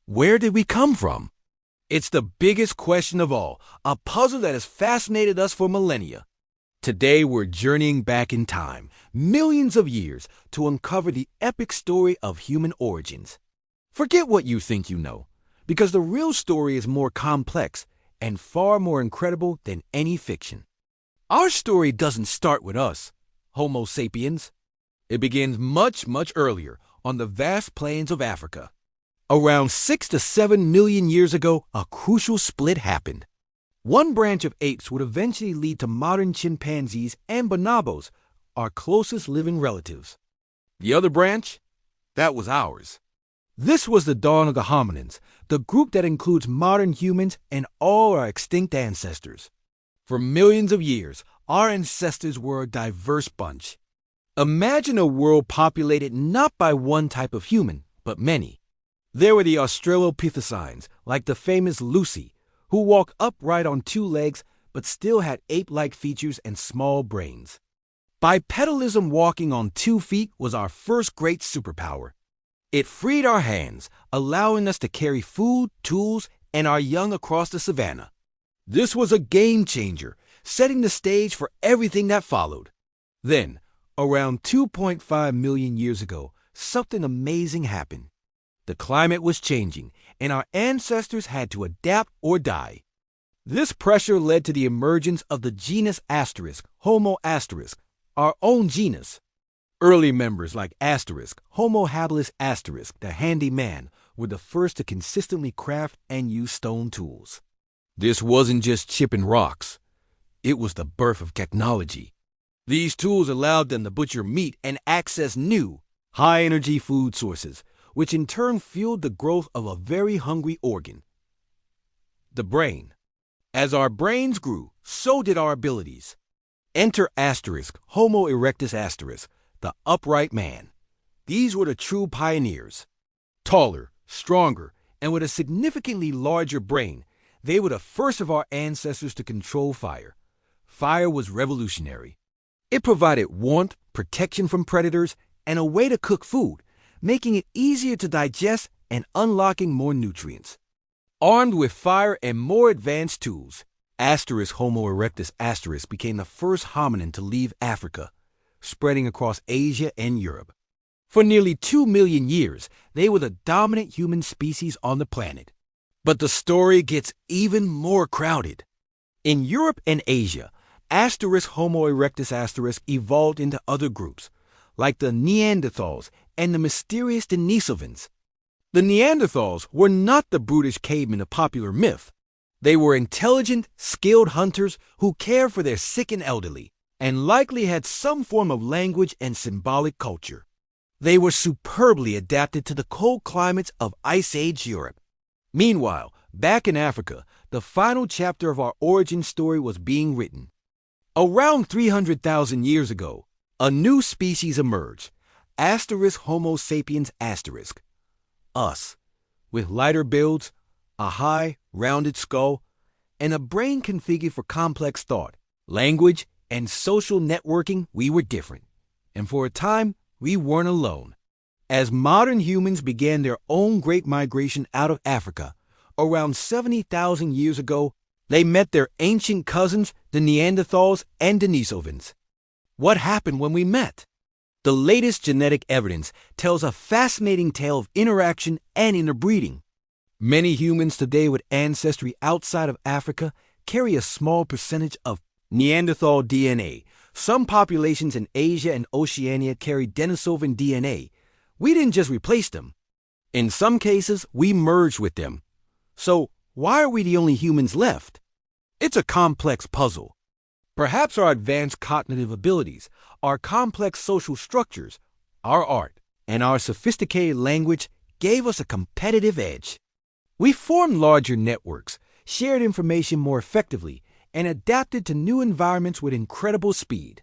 Where did we come from? It's the biggest question of all, a puzzle that has fascinated us for millennia. Today, we're journeying back in time, millions of years, to uncover the epic story of human origins. Forget what you think you know, because the real story is more complex and far more incredible than any fiction. Our story doesn't start with us, Homo sapiens. It begins much, much earlier on the vast plains of Africa. Around 6 to 7 million years ago, a crucial split happened. One branch of apes would eventually lead to modern chimpanzees and bonobos, our closest living relatives. The other branch? That was ours. This was the dawn of the hominins, the group that includes modern humans and all our extinct ancestors. For millions of years, our ancestors were a diverse bunch. Imagine a world populated not by one type of human, but many. There were the Australopithecines, like the famous Lucy, who walked upright on two legs but still had ape-like features and small brains. Bipedalism, walking on 2 feet, was our first great superpower. It freed our hands, allowing us to carry food, tools, and our young across the savannah. This was a game changer, setting the stage for everything that followed. Then, around 2.5 million years ago, something amazing happened. The climate was changing, and our ancestors had to adapt or die. This pressure led to the emergence of the genus Asterisk, Homo asterisk, our own genus. Early members like Asterisk, Homo habilis asterisk, the handy man, were the first to consistently craft and use stone tools. This wasn't just chipping rocks. It was the birth of technology. These tools allowed them to butcher meat and access new, high-energy food sources, which in turn fueled the growth of a very hungry organ, the brain. As our brains grew, so did our abilities. Enter Asterisk, Homo erectus asterisk, the upright man. These were the true pioneers. Taller, stronger, and with a significantly larger brain, they were the first of our ancestors to control fire. Fire was revolutionary. It provided warmth, protection from predators, and a way to cook food, making it easier to digest and unlocking more nutrients. Armed with fire and more advanced tools, Asterisk Homo erectus asterisk became the first hominin to leave Africa, spreading across Asia and Europe. For nearly 2 million years, they were the dominant human species on the planet. But the story gets even more crowded. In Europe and Asia, Asterisk Homo erectus asterisk evolved into other groups, like the Neanderthals and the mysterious Denisovans. The Neanderthals were not the brutish cavemen of popular myth. They were intelligent, skilled hunters who cared for their sick and elderly, and likely had some form of language and symbolic culture. They were superbly adapted to the cold climates of Ice Age Europe. Meanwhile, back in Africa, the final chapter of our origin story was being written. Around 300,000 years ago, a new species emerged, Asterisk Homo sapiens asterisk. Us, with lighter builds, a high, rounded skull, and a brain configured for complex thought, language, and social networking. We were different. And for a time, we weren't alone. As modern humans began their own great migration out of Africa, around 70,000 years ago, they met their ancient cousins, the Neanderthals and Denisovans. What happened when we met? The latest genetic evidence tells a fascinating tale of interaction and interbreeding. Many humans today with ancestry outside of Africa carry a small percentage of Neanderthal DNA. Some populations in Asia and Oceania carry Denisovan DNA. We didn't just replace them. In some cases, we merged with them. So, why are we the only humans left? It's a complex puzzle. Perhaps our advanced cognitive abilities, our complex social structures, our art, and our sophisticated language gave us a competitive edge. We formed larger networks, shared information more effectively, and adapted to new environments with incredible speed.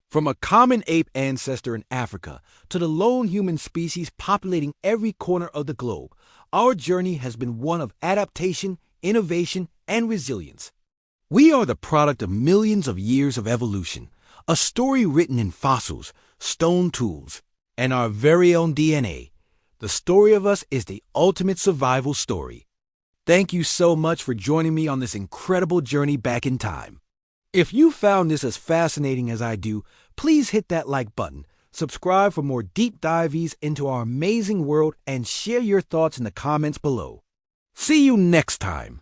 From a common ape ancestor in Africa to the lone human species populating every corner of the globe, our journey has been one of adaptation, innovation, and resilience. We are the product of millions of years of evolution, a story written in fossils, stone tools, and our very own DNA. The story of us is the ultimate survival story. Thank you so much for joining me on this incredible journey back in time. If you found this as fascinating as I do, please hit that like button, subscribe for more deep dives into our amazing world, and share your thoughts in the comments below. See you next time.